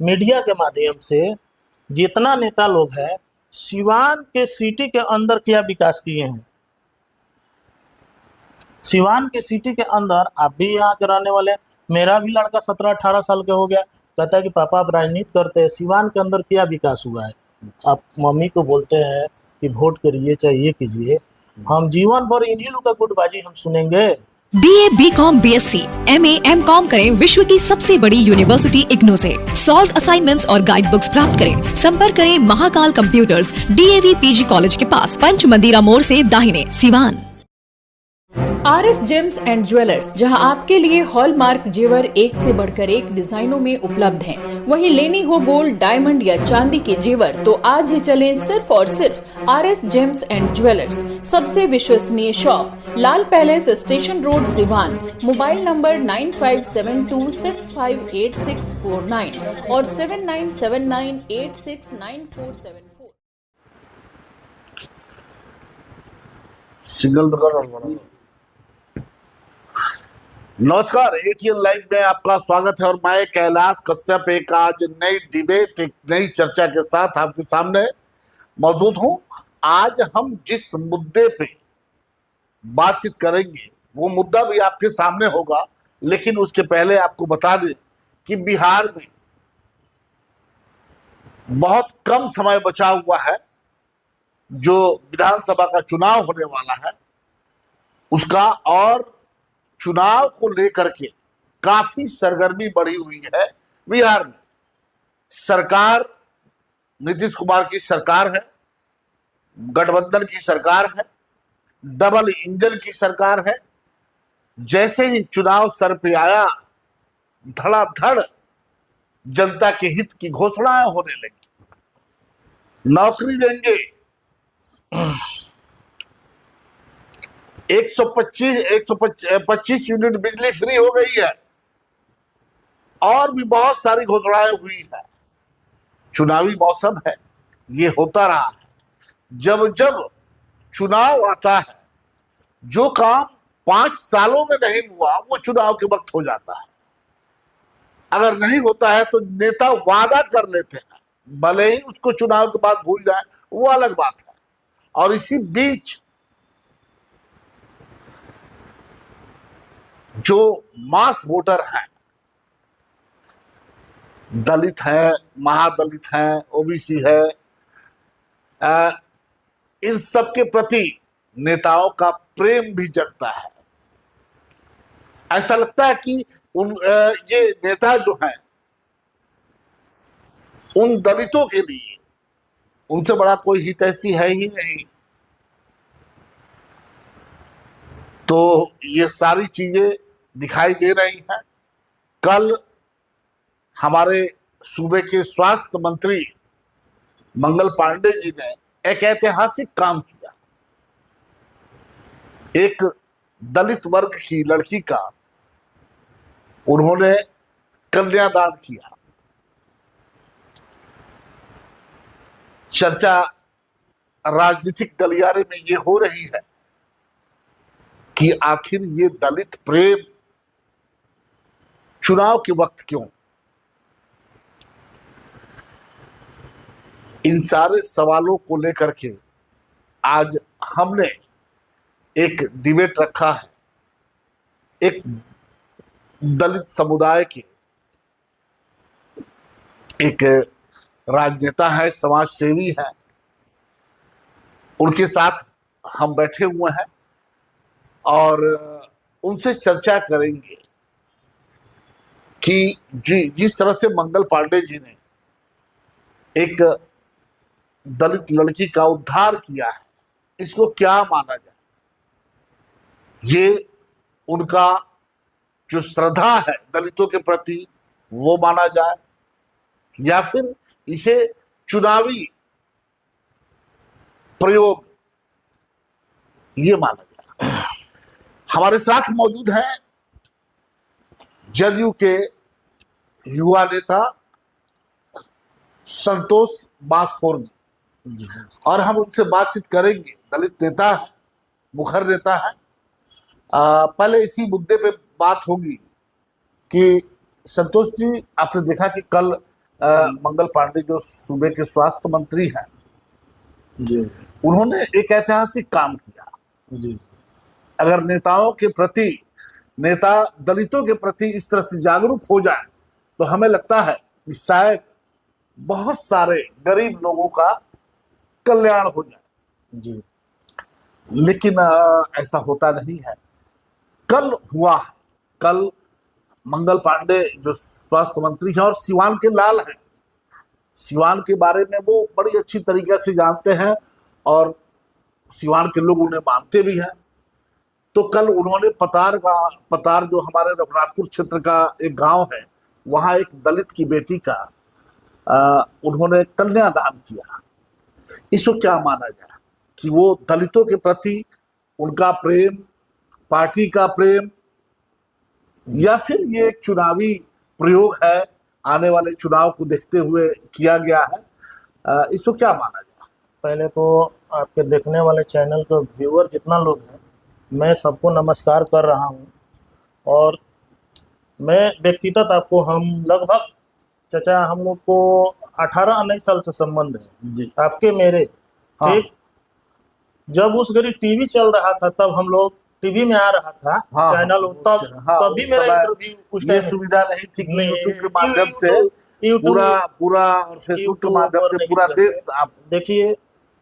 Media के माध्यम से जितना नेता लोग हैं, सिवान के सिटी के अंदर क्या विकास किए हैं। सिवान के सिटी के अंदर आप भी यहाँ के रहने वाले, मेरा भी लड़का 17-18 साल का हो गया, कहता है कि पापा आप राजनीति करते हैं, सिवान के अंदर क्या विकास हुआ है। आप मम्मी को बोलते हैं कि वोट करिए चाहे ये कीजिए, हम जीवन भर इन्हीं लोग का गुटबाजी हम सुनेंगे। BA, BCom, BSc, MA, MCom करें विश्व की सबसे बड़ी यूनिवर्सिटी इग्नू से। सॉल्व असाइनमेंट्स और गाइड बुक्स प्राप्त करें। संपर्क करें Mahakal computers, DAV PG college के पास, पंच मंदिरा मोड़ से दाहिने, Siwan. RS James and jewellers, जहां आपके लिए हॉलमार्क जेवर एक से बढ़कर एक डिजाइनों में उपलब्ध हैं। वहीं लेनी हो गोल्ड, डायमंड या चांदी के जेवर तो आज ही चलें सिर्फ और सिर्फ RS जेम्स एंड ज्वेलर्स। सबसे विश्वसनीय shop, Lal Palace, Station Road, Siwan. Mobile number 9572658649 और 7979869474। सिंगल नमस्कार, ATN लाइव में आपका स्वागत है और मैं कैलाश कश्यप एक आज नई डिबेट, एक नई चर्चा के साथ आपके सामने मौजूद हूं। आज हम जिस मुद्दे पे बातचीत करेंगे वो मुद्दा भी आपके सामने होगा, लेकिन उसके पहले आपको बता दें कि बिहार में बहुत कम समय बचा हुआ है। जो विधानसभा का चुनाव होने वाला है उसका, और चुनाव को लेकर के काफी सरगर्मी बढ़ी हुई है बिहार में। सरकार नीतीश कुमार की सरकार है, गठबंधन की सरकार है, डबल इंजन की सरकार है। जैसे ही चुनाव सर पे आया, धड़ाधड़ जनता के हित की घोषणाएं होने लगी। नौकरी देंगे, 125 यूनिट बिजली फ्री हो गई है, और भी बहुत सारी घोषणाएं हुई है। चुनावी मौसम है, ये होता रहा है। जब जब चुनाव आता है, जो काम 5 सालों में नहीं हुआ वो चुनाव के वक्त हो जाता है। अगर नहीं होता है तो नेता वादा कर लेते हैं, भले ही उसको चुनाव के बाद भूल जाए, वो अलग बात है। और इसी बीच जो मास वोटर हैं, दलित है, महादलित है, OBC है, इन सब के प्रति नेताओं का प्रेम भी जगता है। ऐसा लगता है कि ये नेता जो हैं, उन दलितों के लिए उनसे बड़ा कोई हितैषी है ही नहीं। तो ये सारी चीजें दिखाई दे रही हैं। कल हमारे सूबे के स्वास्थ्य मंत्री मंगल पांडे जी ने एक ऐतिहासिक काम किया। एक दलित वर्ग की लड़की का उन्होंने कन्यादान किया। चर्चा राजनीतिक गलियारे में ये हो रही है कि आखिर ये दलित प्रेम चुनाव के वक्त क्यों। इन सारे सवालों को लेकर के आज हमने एक डिबेट रखा है। एक दलित समुदाय के एक राजनेता है, समाज सेवी है, उनके साथ हम बैठे हुए हैं और उनसे चर्चा करेंगे कि जिस तरह से मंगल पांडे जी ने एक दलित लड़की का उद्धार किया है, इसको क्या माना जाए। ये उनका जो श्रद्धा है दलितों के प्रति वो माना जाए, या फिर इसे चुनावी प्रयोग ये माना जाए। हमारे साथ मौजूद हैं जदयू के युवा नेता संतोष बासफोर जी, और हम उनसे बातचीत करेंगे। दलित नेता है, मुखर नेता है। पहले इसी मुद्दे पे बात होगी कि संतोष जी, आपने देखा कि कल मंगल पांडे जो सूबे के स्वास्थ्य मंत्री हैं, जी उन्होंने एक ऐतिहासिक काम किया। जी अगर नेताओं के प्रति, नेता दलितों के प्रति इस तरह से जागरूक हो जाए तो हमें लगता है कि शायद बहुत सारे गरीब लोगों का कल्याण हो जाए। जी लेकिन ऐसा होता नहीं है। कल हुआ है, कल मंगल पांडे जो स्वास्थ्य मंत्री हैं और सिवान के लाल हैं, सिवान के बारे में वो बड़ी अच्छी तरीके से जानते हैं और सिवान के लोग उन्हें मानते भी हैं। तो कल उन्होंने पतार जो हमारे रघुनाथपुर क्षेत्र का एक गांव है, वहां एक दलित की बेटी का उन्होंने कन्यादान किया। इसको क्या माना जाए कि वो दलितों के प्रति उनका प्रेम, पार्टी का प्रेम, या फिर ये एक चुनावी प्रयोग है, आने वाले चुनाव को देखते हुए किया गया है? इसको क्या माना जाए? पहले तो आपके देखने वाले चैनल के व्यूअर जितना लोग हैं, मैं सबको नमस्कार कर रहा हूं। और मैं व्यक्तिगत आपको, हम लगभग चाचा हम लोग को 18-19 साल से संबंध है जी। आपके मेरे। हाँ। ठीक, जब उस घड़ी टीवी चल रहा था तब हम लोग टीवी में आ रहा था हाँ, चैनल, तब हाँ, तभी उस मेरा समय इंटरव्यू उस ये टाइम सुविधा नहीं थी कि नहीं, यूट्यूब के माध्यम से यूट्यूब पूरा और फेसबुक के यूट्यूब माध्यम और से नहीं पूरा करते। देश आप देखिए,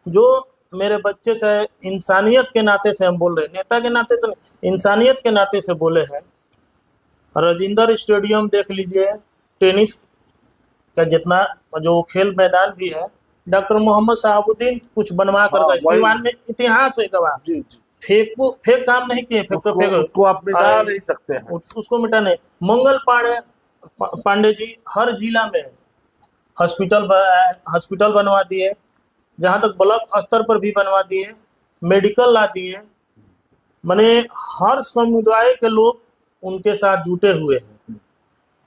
जो मेरे बच्चे, चाहे इंसानियत के नाते से हम बोल रहे हैं, नेता के नाते से नहीं, इंसानियत के नाते से बोले हैं। राजेंद्र स्टेडियम देख लीजिए, टेनिस का जितना जो खेल मैदान भी है, डॉक्टर मोहम्मद शहाबुद्दीन कुछ बनवा कर गए। वही। सिवान में इतिहास है गवाह, जी जी फेक काम नहीं किए, उसको आप मिटा नहीं सकते हैं। उसको मिटाने। मंगल पांडे जी हर जिला में हॉस्पिटल बनवा दिए, जहां तक ब्लॉक स्तर पर भी बनवा दिए, मेडिकल ला दिए। माने हर समुदाय के लोग उनके साथ जुटे हुए हैं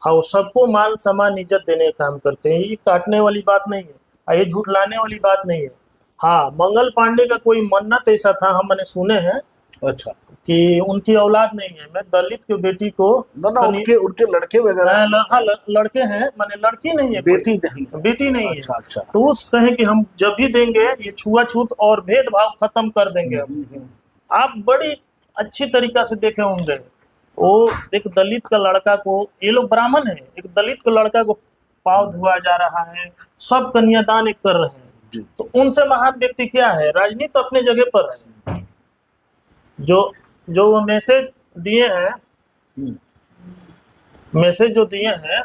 और सबको मान सम्मान इज्जत देने का काम करते हैं। ये काटने वाली बात नहीं है और ये झूठ लाने वाली बात नहीं है। हाँ, मंगल पांडे का कोई मन्नत ऐसा था, हम मैंने सुने हैं अच्छा, कि उनकी औलाद नहीं है। मैं दलित की बेटी को ना उनके लड़के वगैरह हाँ, लड़के हैं, माने लड़की नहीं है, बेटी नहीं है। बेटी नहीं है। अच्छा अच्छा। तो उस कहे कि हम जब भी देंगे ये छुआछूत और भेदभाव खत्म कर देंगे हम। आप बड़ी अच्छी तरीका से देखे होंगे, वो एक दलित का लड़का को, ये लोग ब्राह्मण है, एक दलित का लड़का को पाँव धुआ जा रहा है, सब कन्यादान एक कर रहे हैं। जी। तो उनसे महान व्यक्ति क्या है? राजनीति अपने जगह पर है। जो वो मैसेज दिए हैं, मैसेज जो दिए हैं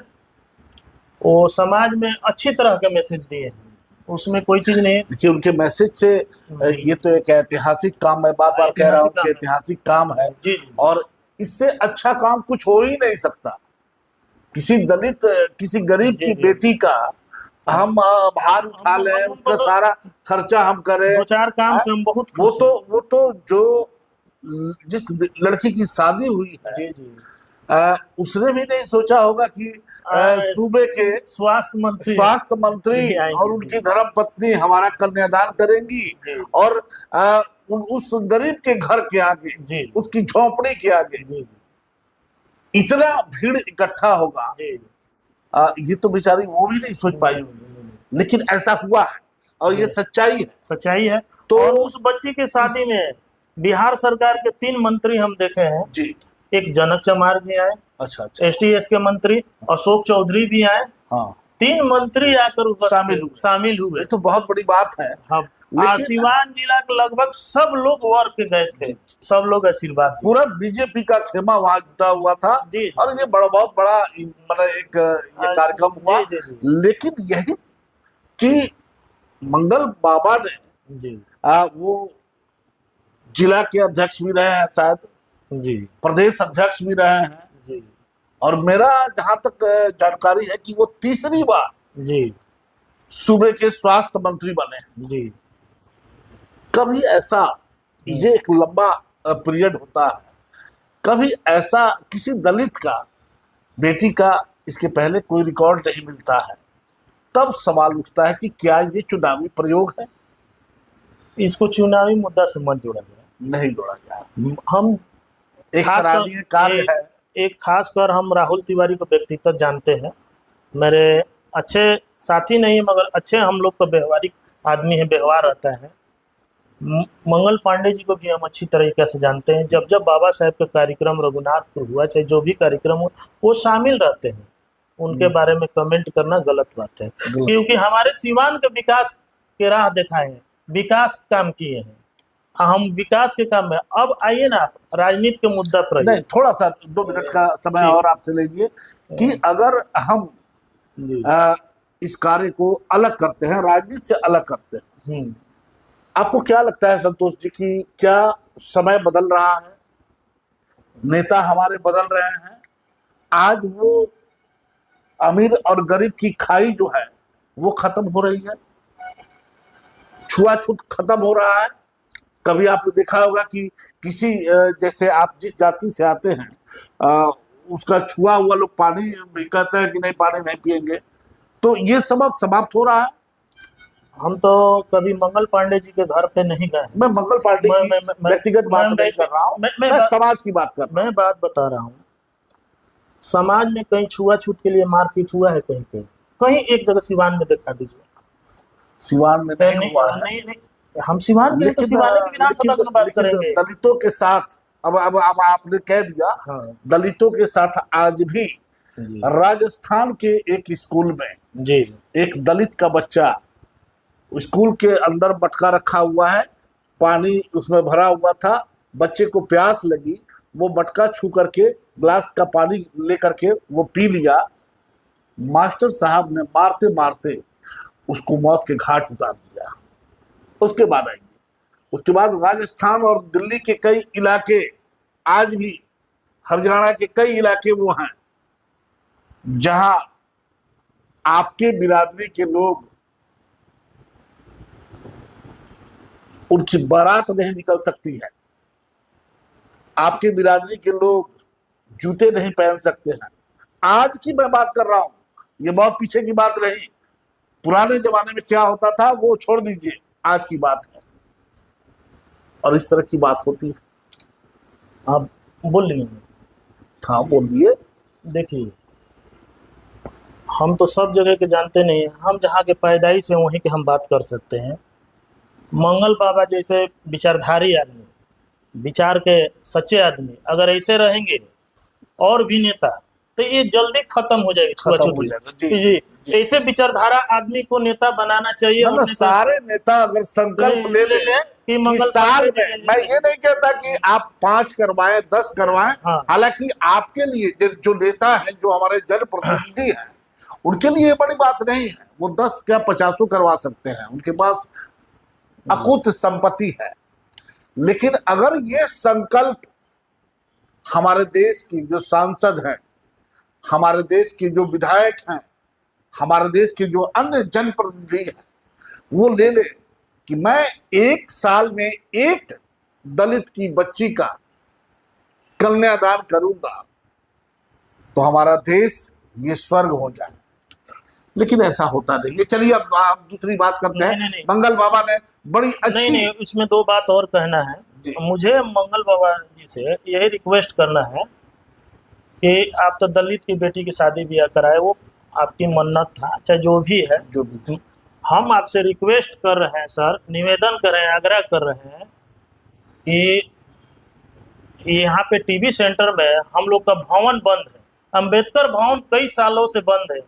वो समाज में अच्छी तरह के मैसेज दिए हैं, उसमें कोई चीज नहीं है। देखिए, उनके मैसेज से ये तो एक ऐतिहासिक काम, मैं बार बार कह रहा हूँ कि ऐतिहासिक काम है। जी जी। और इससे अच्छा काम कुछ हो ही नहीं सकता। किसी दलित, किसी गरीब की बेटी का हम भार उठा लें, उसका सारा खर्चा हम करें, 2-4 काम से हम बहुत वो तो जो जिस लड़की की शादी हुई है, जी जी, उसने भी नहीं सोचा होगा कि सूबे के स्वास्थ्य मंत्री और उनकी धर्म पत्नी हमारा कन्यादान करेंगी और उस गरीब के घर के आगे, उसकी झोपड़ी के आगे इतना भीड़ इकट्ठा होगा, ये तो बेचारी वो भी नहीं सोच पाई। लेकिन ऐसा हुआ है और ये सच्चाई है। तो उस बच्ची के शादी में बिहार सरकार के 3 मंत्री हम देखे हैं जी। एक जनक चमार जी आए, अच्छा, STS के मंत्री अशोक चौधरी भी आए। हाँ, 3 मंत्री आकर शामिल हुए। ये तो बहुत बड़ी बात है। हाँ, सिवान जिला के लगभग सब लोग वर्ग के गए थे, सब लोग आशीर्वाद, पूरा बीजेपी का खेमा वहां जुटा हुआ था। और ये बहुत बड़ा मतलब एक कार्यक्रम हुआ। लेकिन यही कि मंगल बाबा ने वो जिला के अध्यक्ष भी रहे हैं, शायद जी, प्रदेश अध्यक्ष भी रहे हैं जी। और मेरा जहां तक जानकारी है कि वो तीसरी बार जी सूबे के स्वास्थ्य मंत्री बने जी। कभी ऐसा, ये एक लंबा पीरियड होता है, कभी ऐसा किसी दलित का बेटी का इसके पहले कोई रिकॉर्ड नहीं मिलता है। तब सवाल उठता है कि क्या ये चुनावी प्रयोग है? इसको चुनावी मुद्दा से मत जोड़ा जाए, नहीं जोड़ा जाए। हम एक सराहनीय कार्य है। एक खास कर हम राहुल तिवारी को व्यक्तिगत जानते हैं, मेरे अच्छे साथी नहीं है, मगर अच्छे हम लोग का व्यवहारिक आदमी है, व्यवहार रहता है। मंगल पांडे जी को भी हम अच्छी तरीके से जानते हैं। जब जब बाबा साहेब का कार्यक्रम रघुनाथपुर हुआ, चाहे जो भी कार्यक्रम हो, वो शामिल रहते हैं। उनके बारे में कमेंट करना गलत बात है, क्योंकि हमारे सिवान के विकास के राह दिखाए हैं, विकास काम किए हैं, हम विकास के काम में। अब आइए ना, राजनीति के मुद्दा पर नहीं, थोड़ा सा 2 मिनट का समय और आपसे लीजिए कि अगर हम जी। इस कार्य को अलग करते हैं, राजनीति से अलग करते हैं, आपको क्या लगता है संतोष जी की क्या समय बदल रहा है, नेता हमारे बदल रहे हैं, आज वो अमीर और गरीब की खाई जो है वो खत्म हो रही है, छुआछूत खत्म हो रहा है? कभी आपने देखा होगा कि किसी जैसे आप जिस जाति से आते हैं उसका छुआ हुआ लोग पानी भी कहते हैं कि नहीं, पानी नहीं पिएंगे, तो ये सब समाप्त हो रहा है। हम तो कभी मंगल पांडे जी के घर पे नहीं गए। मैं मंगल पांडे की व्यक्तिगत बात नहीं कर रहा हूँ, मैं समाज की बात कर रहा हूँ। मैं बात बता रहा हूँ, समाज में कहीं छुआछूत के लिए मारपीट हुआ है? कहीं कहीं कहीं एक जगह सिवान में दिखा दीजिए। सिवान में नहीं हुआ है। नहीं, हम सिवान के, तो सिवान की विधानसभा की बात करेंगे। दलितों के साथ अब आपने कह दिया, हाँ। दलितों के साथ आज भी राजस्थान के एक स्कूल में जी एक दलित का बच्चा, स्कूल के अंदर मटका रखा हुआ है, पानी उसमें भरा हुआ था, बच्चे को प्यास लगी, वो मटका छू करके ग्लास का पानी लेकर के वो पी लिया, मास्टर साहब ने मारते मारते उसको मौत के घाट उतार दिया। उसके बाद आएंगे, उसके बाद राजस्थान और दिल्ली के कई इलाके, आज भी हरियाणा के कई इलाके वो हैं जहां आपके बिरादरी के लोग, उनकी बारात नहीं निकल सकती है, आपके बिरादरी के लोग जूते नहीं पहन सकते हैं। आज की मैं बात कर रहा हूं, ये बहुत पीछे की बात नहीं, पुराने जमाने में क्या होता था वो छोड़ दीजिए, आज की बात है। और इस तरह की बात होती है। आप बोलिए। हाँ बोलिए। देखिए, हम तो सब जगह के जानते नहीं हैं, हम जहाँ के पैदाइश है वहीं के हम बात कर सकते हैं। मंगल बाबा जैसे विचारधारी आदमी, विचार के सच्चे आदमी अगर ऐसे रहेंगे और भी नेता, तो ये जल्दी खत्म हो जाएगी छुआछूत। जी, ऐसे विचारधारा आदमी को नेता बनाना चाहिए। मतलब सारे नेता अगर संकल्प ले ले कि मंगल साल में, मैं ये नहीं कहता कि आप 5 करवाएं 10 करवाएं, हालांकि आपके लिए जो नेता है, जो हमारे जनप्रतिनिधि हैं, उनके लिए बड़ी बात नहीं है, वो 10 क्या 50 करवा सकते हैं, उनके पास अकूत संपत्ति है। लेकिन अगर ये संकल्प हमारे देश की जो सांसद हैं, हमारे देश के जो विधायक हैं, हमारे देश के जो अन्य जनप्रतिनिधि हैं, वो ले ले कि मैं 1 साल में एक दलित की बच्ची का कन्यादान करूंगा, तो हमारा देश ये स्वर्ग हो जाए। लेकिन ऐसा होता नहीं है। चलिए अब आप दूसरी बात करते हैं। नहीं। मंगल बाबा ने बड़ी अच्छी नहीं, उसमें 2 बात और कहना है। मुझे मंगल बाबा जी से यही रिक्वेस्ट करना है कि आप तो दलित की बेटी की शादी ब्याह कराए, वो आपकी मन्नत था, चाहे जो भी है, हम आपसे रिक्वेस्ट कर रहे हैं सर, निवेदन कर रहे हैं, आग्रह कर रहे हैं कि यहाँ पे टीबी सेंटर में हम लोग का भवन बंद है, अंबेडकर भवन कई सालों से बंद है।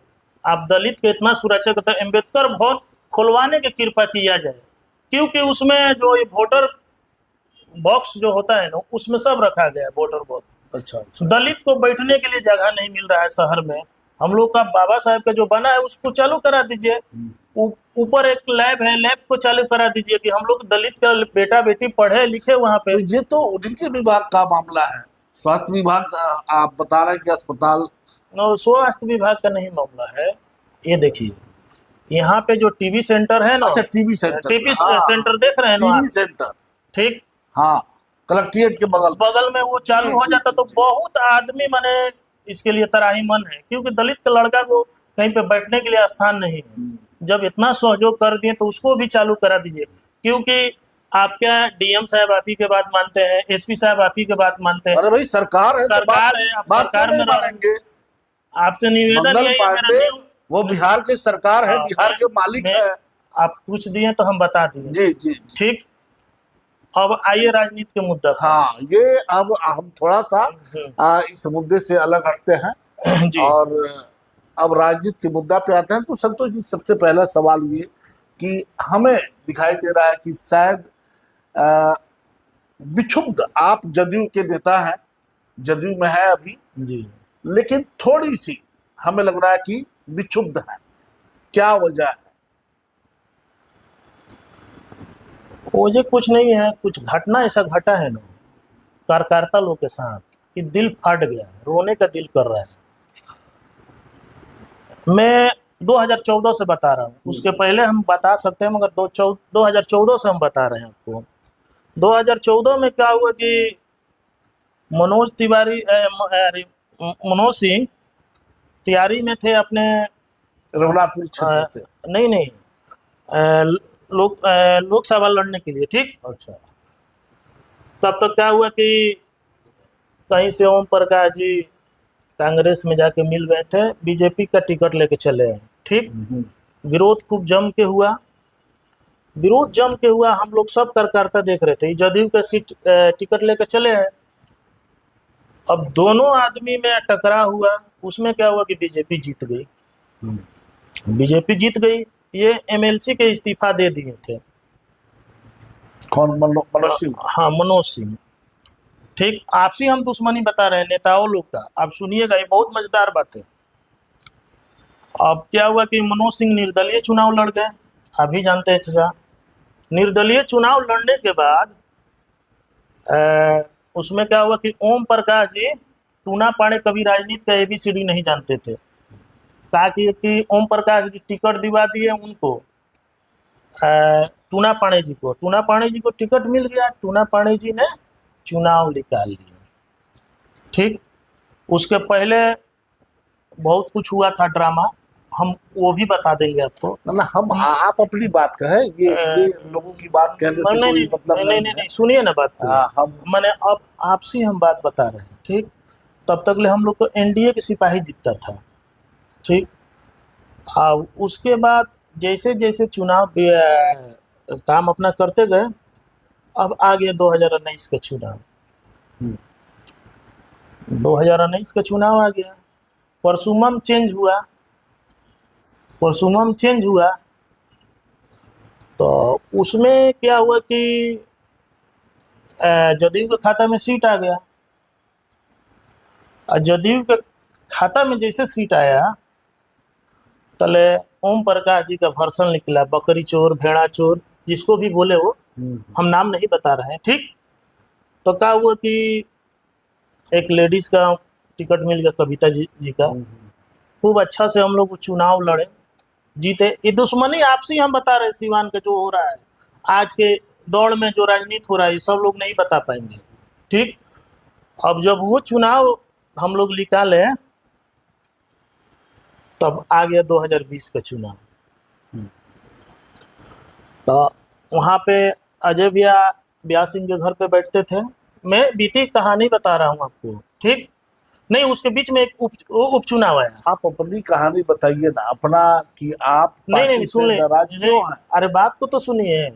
आप दलित के इतना सुरक्षा करते हैं, अंबेडकर भवन खुलवाने की कृपा किया जाए, क्योंकि उसमें जो ये वोटर बॉक्स जो होता है ना, उसमें सब रखा गया है, वोटर बॉक्स। अच्छा। दलित को बैठने के लिए जगह नहीं मिल रहा है शहर में। हम लोग का बाबा साहेब का जो बना है उसको चालू करा दीजिए, ऊपर एक लैब है, लैब को चालू करा दीजिए कि हम लोग दलित का बेटा बेटी पढ़े लिखे वहाँ पे। तो ये तो उनके विभाग का मामला है, स्वास्थ्य विभाग आप बता रहे हैं कि अस्पताल, स्वास्थ्य विभाग का नहीं मामला है। ये देखिए यहाँ पे जो टीबी सेंटर है ना, अच्छा टीबी सेंटर देख रहे हैं ना, टीबी सेंटर, ठीक, हाँ, कलेक्ट्रेट के बगल में वो चालू हो जाता तो बहुत आदमी माने इसके लिए तराही मन है, क्योंकि दलित का लड़का को कहीं पे बैठने के लिए स्थान नहीं है। जब इतना सहयोग कर दिए तो उसको भी चालू करा दीजिए, क्योंकि आप क्या डीएम साहब आप ही के बात मानते हैं, एसपी साहब आप ही के बात मानते हैं। अरे भाई सरकार है, सरकार है, आप सरकार में रहेंगे। आपसे निवेदन वो बिहार की सरकार है, हाँ, बिहार के मालिक मैं- है। आप पूछ दिए तो हम बता दिए। जी जी जी। ठीक, अब आइए राजनीति के मुद्दा पर। हाँ, ये अब हम थोड़ा सा हम्म, इस मुद्दे से अलग हटते हैं जी और अब राजनीति के मुद्दा पे आते हैं। तो संतोष जी, सबसे पहला सवाल ये कि हमें दिखाई दे रहा है कि शायद विक्षुब्ध, आप जदयू के नेता हैं, जदयू में है अभी, जी। लेकिन थोड़ी सी हमें लग रहा है कि विक्षुब्ध है। क्या वजह है? वजह कुछ नहीं है, कुछ घटना ऐसा घटा है ना कार्यकर्ता लोग के साथ कि दिल फट गया, रोने का दिल कर रहा है। मैं 2014 से बता रहा हूँ, उसके पहले हम बता सकते हैं, मगर 2014 से हम बता रहे हैं आपको। 2014 में क्या हुआ कि मनोज तिवारी मनोज सिंह तैयारी में थे अपने रघुनाथपुर क्षेत्र से। नहीं नहीं लोकसभा लड़ने के लिए। ठीक, अच्छा। तब तक क्या हुआ कि कहीं से ओम प्रकाश जी कांग्रेस में जाके मिल गए थे, बीजेपी का टिकट लेके चले हैं। ठीक, विरोध खूब जम के हुआ, विरोध जम के हुआ, हम लोग सब कार्यकर्ता देख रहे थे, जदयू का सीट टिकट लेके चले हैं। अब दोनों आदमी में टकराव हुआ, उसमें क्या हुआ कि बीजेपी जीत गई। बीजेपी जीत गई, ये एमएलसी के इस्तीफा दे दिए थे। कौन? मनोज सिंह? हाँ, मनोज सिंह। ठीक, आपसी हम दुश्मनी बता रहे हैं नेताओं लोग का, आप सुनिएगा, ये बहुत मजेदार बात है। अब क्या हुआ कि मनोज सिंह निर्दलीय चुनाव लड़ गए, आप भी जानते हैं चाचा। निर्दलीय चुनाव लड़ने के बाद उसमें क्या हुआ कि ओम प्रकाश जी टूना पाड़े कभी राजनीति का ABCD नहीं जानते थे। कहा कि ओम प्रकाश जी टिकट दिवा दिए उनको, टूना पाड़े जी को। टूना पाड़े जी को टिकट मिल गया, टूना पाड़े जी ने चुनाव निकाल लिया। ठीक, उसके पहले बहुत कुछ हुआ था ड्रामा, हम वो भी बता देंगे आपको। ना हम, आप अपनी बात कहें, ये लोगों की बात कहने से नहीं कोई नहीं मतलब नहीं नहीं, सुनिए ना बात को। हम मैंने अब आपसी हम बात बता रहे हैं। ठीक, तब तक ले हम लोग को NDA के सिपाही जीतता था। ठीक, उसके बाद जैसे जैसे चुनाव काम अपना करते गए, अब आ गया 2019 का चुनाव। 2019 का चुनाव आ गया, परसुमम चेंज हुआ, परसुमम चेंज हुआ। तो उसमें क्या हुआ कि जदयू के खाता में सीट आ गया, और जदयू के खाता में जैसे सीट आया, तले ओम प्रकाश जी का वर्सन निकला, बकरी चोर, भेड़ा चोर, जिसको भी बोले वो, हम नाम नहीं बता रहे हैं। ठीक, तो क्या हुआ कि एक लेडीज का टिकट मिल गया, कविता जी का। खूब अच्छा से हम लोग चुनाव लड़े, जीते। ये दुश्मनी आपसी हम बता रहे, सिवान का जो हो रहा है आज के दौड़ में, जो राजनीति हो रहा है, ये सब लोग नहीं बता पाएंगे। ठीक, अब जब वो चुनाव हम लोग निकाले, तब आ गया 2020 का चुनाव। तो वहाँ पे अजय ब्याह सिंह के घर पे बैठते थे। मैं बीती कहानी बता रहा हूँ आपको। ठीक, नहीं, उसके बीच में एक उपचुनाव आया। आप अपनी कहानी बताइए ना, अपना, कि आप नहीं, सुन ले, नाराज क्यों हैं? अरे बात को तो सुनिए,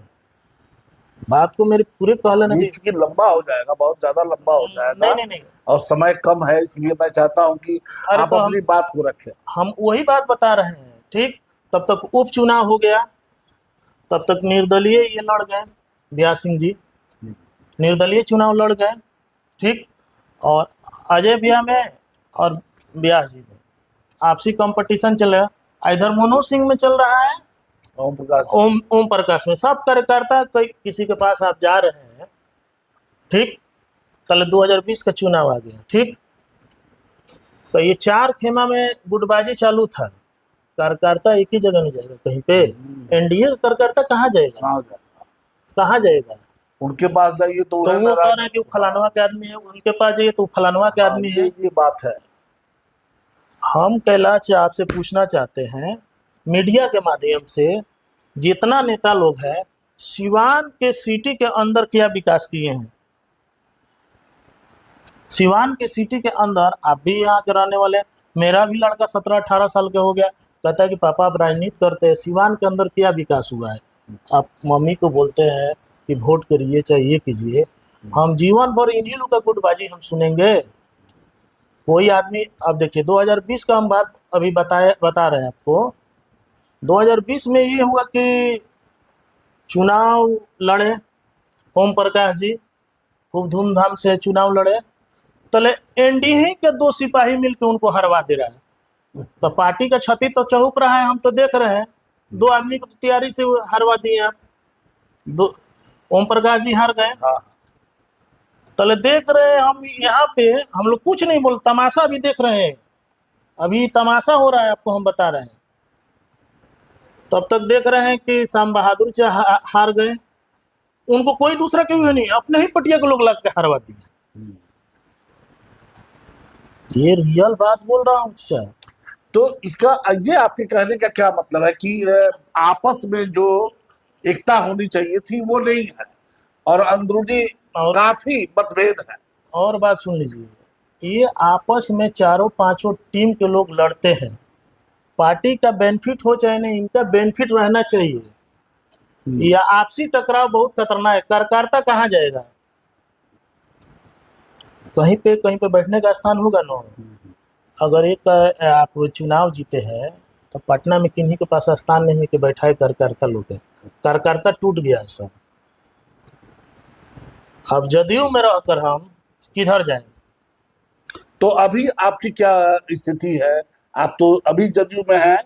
बात को मेरे पूरे कहले ये नहीं। चूंकि लंबा हो जाएगा, बहुत ज्यादा लंबा हो जाएगा, नहीं, और समय कम है, इसलिए मैं चाहता हूँ कि आप तो अपनी बात को रखें। हम वही बात बता रहे हैं। ठीक, तब तक उपचुनाव हो गया, तब तक निर्दलीय ये लड़ गए, ब्याह सिंह जी निर्दलीय चुनाव लड़ गए। ठीक, और अजय ब्याह में और ब्याह जी में आपसी कंपटीशन चल रहा है। इधर मनोज सिंह में चल रहा है, ओम प्रकाश में। सब कार्यकर्ता कोई किसी के पास आप जा रहे हैं। ठीक, कल 2020 का चुनाव आ गया। ठीक, तो ये चार खेमा में गुटबाजी चालू था, कार्यकर्ता एक ही जगह नहीं जाएगा कहीं पे। NDA का कार्यकर्ता कहाँ जाएगा, कहाँ जाएगा? उनके पास जाइए तो वो कह रहे हैं कि फलानवा के आदमी है, उनके पास जाइए तो फलानवा के आदमी है। ये बात है। हम कैलाश आपसे पूछना चाहते हैं, मीडिया के माध्यम से, जितना नेता लोग हैं, सिवान के सिटी के अंदर क्या विकास किए हैं? सिवान के सिटी के अंदर, आप भी यहाँ के रहने वाले, मेरा भी लड़का 17-18 साल का हो गया, कहता है कि पापा आप राजनीति करते हैं, सिवान के अंदर क्या विकास हुआ है? आप मम्मी को बोलते हैं कि वोट करिए, चाहे ये कीजिए, हम जीवन भर इन्हीं लोग का गुटबाजी हम सुनेंगे? कोई आदमी, अब देखिए 2020 का हम बात अभी बता रहे हैं आपको। 2020 में ये हुआ कि चुनाव लड़े ओम प्रकाश जी, खूब धूमधाम से चुनाव लड़े, तले एनडीए के 2 सिपाही मिलकर उनको हरवा दे रहा है। तो पार्टी का क्षति तो चौक रहा है, हम तो देख रहे हैं। 2 आदमी को तो तैयारी से हरवा दिए आप। ओम प्रकाश जी हार गए। हाँ। तले देख रहे हैं हम, यहाँ पे हम लोग कुछ नहीं बोल, तमाशा भी देख रहे हैं। अभी तमाशा हो रहा है, आपको हम बता रहे हैं। तब तक देख रहे हैं कि श्याम बहादुर जी हार गए। उनको कोई दूसरा क्यों नहीं, अपने ही पटिया के लोग लग के हरवा दिए। ये रियल बात बोल रहा हूँ। तो इसका ये आपके कहने का क्या मतलब है कि आपस में जो एकता होनी चाहिए थी वो नहीं है और अंदरूनी काफी मतभेद है? और बात सुन लीजिए, ये आपस में चारों पांचों टीम के लोग लड़ते हैं। पार्टी का बेनिफिट हो चाहे नहीं, इनका बेनिफिट रहना चाहिए। या आपसी टकराव बहुत खतरनाक है। कार्यकर्ता कहाँ जाएगा? कहीं पे बैठने का स्थान होगा ना। अगर एक आप चुनाव जीते हैं तो पटना में किन्हीं के पास स्थान नहीं है कि बैठाए कार्यकर्ता लोग है। कार्यकर्ता टूट गया है सब। अब जदयू में रहकर हम किधर जाएंगे? तो अभी आपकी क्या स्थिति है? आप तो अभी जदयू में हैं,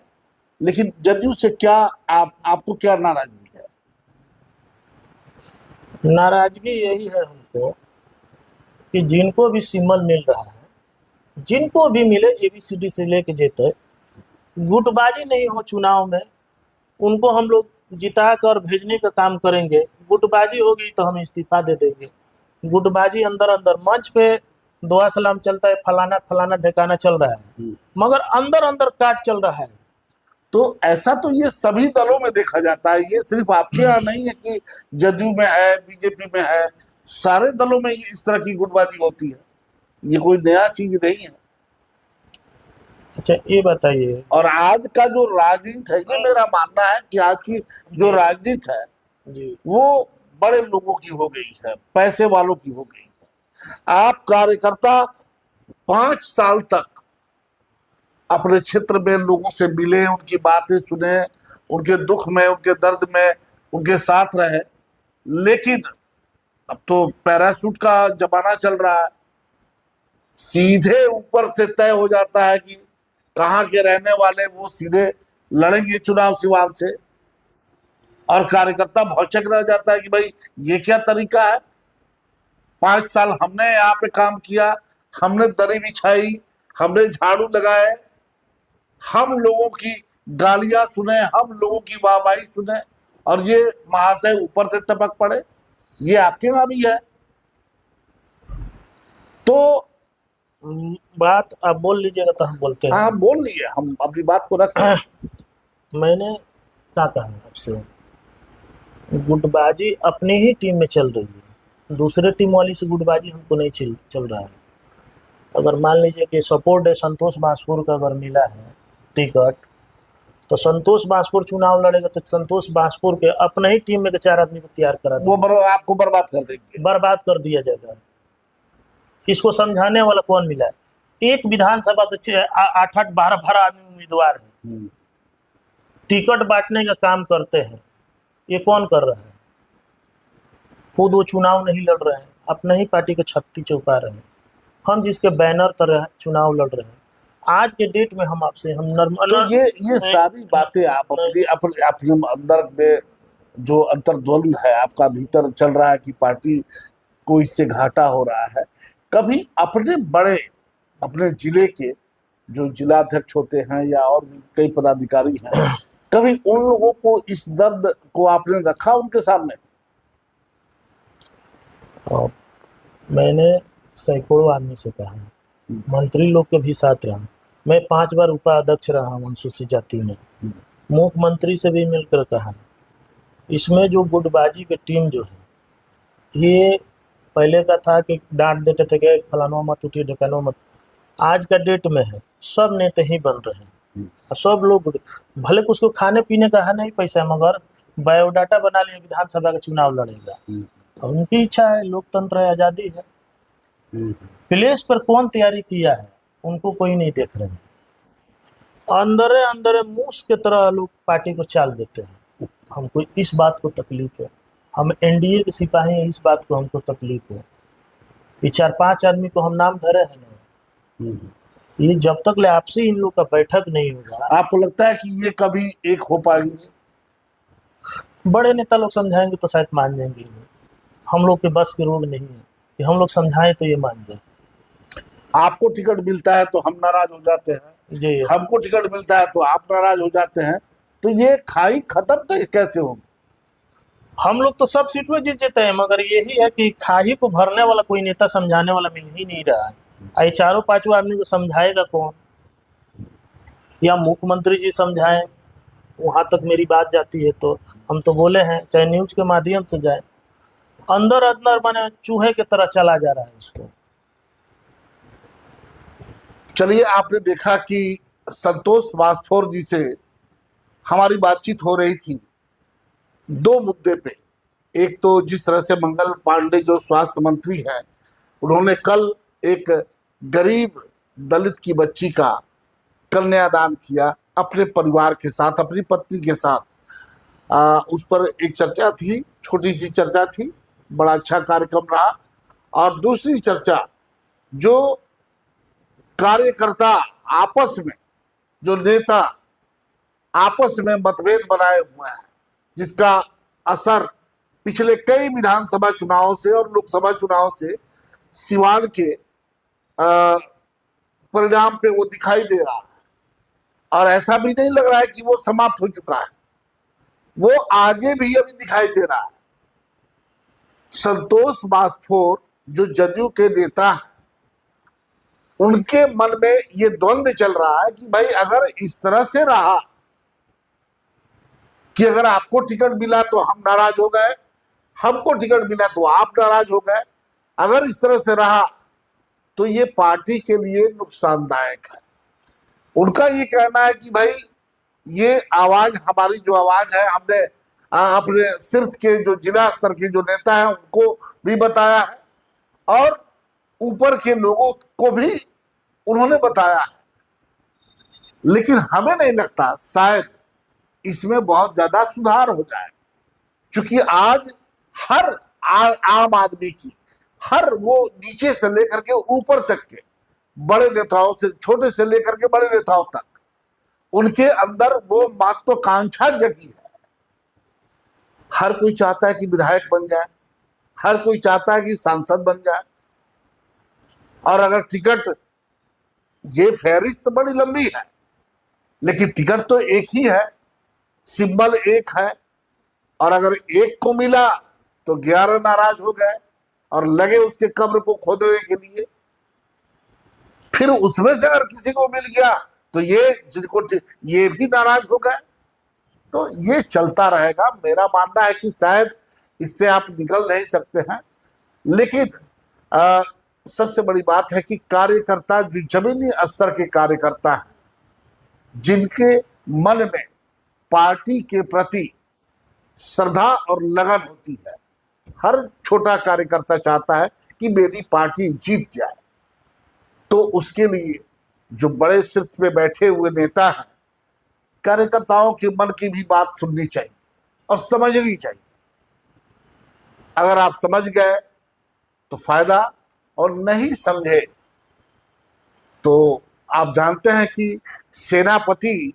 लेकिन जदयू से क्या आपको क्या नाराजगी है? नाराजगी यही है हमको कि जिनको भी सिम्बल मिल रहा है, जिनको भी मिले, ABCD से लेके जेते, गुटबाजी नहीं हो चुनाव में, उनको हम लोग जिता कर भेजने का काम करेंगे। गुटबाजी होगी तो हम इस्तीफा दे देंगे। गुटबाजी अंदर अंदर मंच पे दुआ सलाम चलता है, फलाना फलाना ढेकाना चल रहा है, मगर अंदर अंदर काट चल रहा है। तो ऐसा तो ये सभी दलों में देखा जाता है, ये सिर्फ आपके यहाँ नहीं है कि जदयू में है, बीजेपी में है, सारे दलों में इस तरह की गुटबाजी होती है। ये कोई नया चीज नहीं है। अच्छा ये बताइए, और आज का जो राजनीति है, ये मेरा मानना है कि आज की जो राजनीति है जी, वो बड़े लोगों की हो गई है, पैसे वालों की हो गई है। आप कार्यकर्ता 5 साल तक अपने क्षेत्र में लोगों से मिले, उनकी बातें सुने, उनके दुख में, उनके दर्द में उनके साथ रहे, लेकिन अब तो पैराशूट का जमाना चल रहा है। सीधे ऊपर से तय हो जाता है कि कहाँ के रहने वाले वो सीधे लड़ेंगे चुनाव सिवान से, और कार्यकर्ता भौचक रह जाता है कि भाई ये क्या तरीका है। 5 साल हमने यहाँ पे काम किया, हमने दरी बिछाई, हमने झाड़ू लगाए, हम लोगों की गालियां सुने, हम लोगों की वाहवाही सुने, और ये महाशय ऊपर से टपक पड़े। ये आपके यहाँ भी है। तो बात आप बोल लीजिएगा तो हम बोलते हैं। हाँ बोल लिए, हम अपनी बात को रख रहे हैं। मैंने क्या कहा आपसे, गुटबाजी अपनी ही टीम में चल रही है, दूसरे टीम वाली से गुटबाजी हमको नहीं चल रहा है। अगर मान लीजिए कि सपोर्ट है संतोष बांसपुर का, अगर मिला है टिकट, तो संतोष बांसपुर चुनाव लड़ेगा तो संतोष बांसपुर के अपने ही टीम में 4 आदमी को तैयार करा वो आपको बर्बाद कर देंगे, बर्बाद कर दिया जाएगा। इसको समझाने वाला कौन मिला है? एक विधानसभा तो 8-8, 12 आदमी उम्मीदवार है, टिकट बांटने का काम करते हैं। ये कौन कर रहा है? खुद वो चुनाव नहीं लड़ रहे हैं, अपने ही पार्टी के छत्ती चौका रहे हैं। हम जिसके बैनर तरह चुनाव लड़ रहे हैं, आज के डेट में हम आपसे हम नॉर्मल। तो ये सारी बातें आप अपने अंदर में जो अंतर्द्वंद है आपका भीतर चल रहा है कि पार्टी को इससे घाटा हो रहा है, कभी अपने जिले के जो जिलाध्यक्ष होते हैं या और भी कई पदाधिकारी हैं, कभी उन लोगों को इस दर्द को आपने रखा उनके सामने? मैंने सैकड़ों आदमी से कहा, मंत्री लोग के भी साथ रहा, मैं 5 बार उपाध्यक्ष रहा हूँ अनुसूचित जाति में, मुख्यमंत्री से भी मिलकर कहा, इसमें जो गुटबाजी की टीम जो है, ये पहले का था कि डांट देते थे कि फलाना मत उठिए, ढकानो मत। आज का डेट में है सब नेता ही बन रहे हैं, और सब लोग, भले कि उसको खाने पीने का है नहीं पैसा, मगर बायोडाटा बना लिया विधानसभा का चुनाव लड़ेगा। और उनकी इच्छा है, लोकतंत्र है, आजादी है। प्लेस पर कौन तैयारी किया है उनको कोई नहीं देख रहे हैं। अंदरे अंदरे मूस के तरह लोग पार्टी को चाल देते हैं। हमको इस बात को तकलीफ है, हम एनडीए के सिपाही हैं, इस बात को हमको तकलीफ है। ये 4-5 आदमी को हम नाम धरे हैं ना, ये जब तक ले आपसी इन लोग का बैठक नहीं होगा। आपको लगता है कि ये कभी एक हो पाएंगे? बड़े नेता लोग समझाएंगे तो शायद मान जाएंगे। हम लोग के बस के रोग नहीं है कि हम लोग समझाएं तो ये मान जाए। आपको टिकट मिलता है तो हम नाराज हो जाते हैं, जी, हमको टिकट मिलता है तो आप नाराज हो जाते हैं, तो ये खाई खत्म तो कैसे होगी? हम लोग तो सब सीट में जीत जाते हैं, मगर यही है कि खाही को भरने वाला कोई नेता समझाने वाला मिल ही नहीं रहा है। आई 4-5 आदमी को समझाएगा कौन? या मुख्यमंत्री जी समझाएं, वहां तक मेरी बात जाती है तो हम तो बोले हैं, चाहे न्यूज के माध्यम से जाए। अंदर अंदर माने चूहे की तरह चला जा रहा है इसको। चलिए, आपने देखा कि संतोष वासफोर जी से हमारी बातचीत हो रही थी 2 मुद्दे पे। एक तो जिस तरह से मंगल पांडे जो स्वास्थ्य मंत्री हैं, उन्होंने कल एक गरीब दलित की बच्ची का कन्यादान किया अपने परिवार के साथ, अपनी पत्नी के साथ। उस पर एक चर्चा थी, छोटी सी चर्चा थी, बड़ा अच्छा कार्यक्रम रहा। और दूसरी चर्चा, जो कार्यकर्ता आपस में, जो नेता आपस में मतभेद बनाए हुए हैं, जिसका असर पिछले कई विधानसभा चुनावों से और लोकसभा चुनाव से सिवान के परिणाम पे वो दिखाई दे रहा है। और ऐसा भी नहीं लग रहा है कि वो समाप्त हो चुका है, वो आगे भी अभी दिखाई दे रहा है। संतोष वासफोर जो जदयू के नेता हैं, उनके मन में ये द्वंद्व चल रहा है कि भाई अगर इस तरह से रहा कि अगर आपको टिकट मिला तो हम नाराज हो गए, हमको टिकट मिला तो आप नाराज हो गए, अगर इस तरह से रहा तो ये पार्टी के लिए नुकसानदायक है। उनका ये कहना है कि भाई ये आवाज, हमारी जो आवाज है, हमने अपने सिर्फ के जो जिला स्तर के जो नेता हैं उनको भी बताया है और ऊपर के लोगों को भी उन्होंने बताया है। लेकिन हमें नहीं लगता शायद इसमें बहुत ज्यादा सुधार हो जाए, क्योंकि आज हर आम आदमी की, हर वो नीचे से लेकर के ऊपर तक के बड़े नेताओं से, छोटे से लेकर के बड़े नेताओं तक, उनके अंदर वो महत्वाकांक्षा जगी है। हर कोई चाहता है कि विधायक बन जाए, हर कोई चाहता है कि सांसद बन जाए। और अगर टिकट, ये फहरिस्त बड़ी लंबी है, लेकिन टिकट तो एक ही है, सिंबल एक है। और अगर एक को मिला तो 11 नाराज हो गए और लगे उसके कब्र को खोदने के लिए। फिर उसमें से अगर किसी को मिल गया तो ये जिनको ये भी नाराज हो गए। तो ये चलता रहेगा। मेरा मानना है कि शायद इससे आप निकल नहीं सकते हैं। लेकिन सबसे बड़ी बात है कि कार्यकर्ता, जो जमीनी स्तर के कार्यकर्ता हैं, जिनके मन में पार्टी के प्रति श्रद्धा और लगन होती है, हर छोटा कार्यकर्ता चाहता है कि मेरी पार्टी जीत जाए। तो उसके लिए जो बड़े शीर्ष पे बैठे हुए नेता हैं, कार्यकर्ताओं के मन की भी बात सुननी चाहिए और समझनी चाहिए। अगर आप समझ गए तो फायदा, और नहीं समझे तो आप जानते हैं कि सेनापति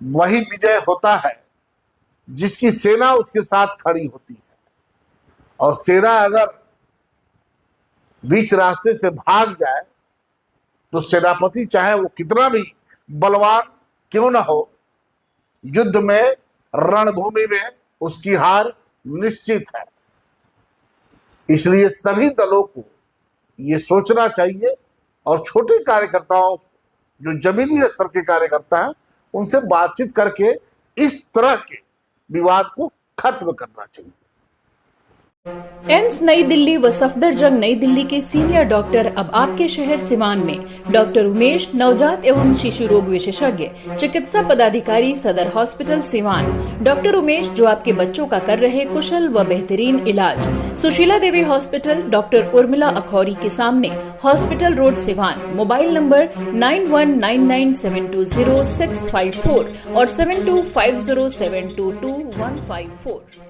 वही विजय होता है जिसकी सेना उसके साथ खड़ी होती है। और सेना अगर बीच रास्ते से भाग जाए तो सेनापति चाहे वो कितना भी बलवान क्यों ना हो, युद्ध में, रणभूमि में उसकी हार निश्चित है। इसलिए सभी दलों को ये सोचना चाहिए और छोटे कार्यकर्ताओं, जो जमीनी स्तर के कार्यकर्ता हैं, उनसे बातचीत करके इस तरह के विवाद को खत्म करना चाहिए। एम्स नई दिल्ली व सफदरजंग नई दिल्ली के सीनियर डॉक्टर अब आपके शहर सिवान में। डॉक्टर उमेश, नवजात एवं शिशु रोग विशेषज्ञ, चिकित्सा पदाधिकारी, सदर हॉस्पिटल सिवान। डॉक्टर उमेश जो आपके बच्चों का कर रहे कुशल व बेहतरीन इलाज। सुशीला देवी हॉस्पिटल, डॉक्टर उर्मिला अखौरी के सामने, hospital road Siwan. Mobile number 9199720654 और 7250722154।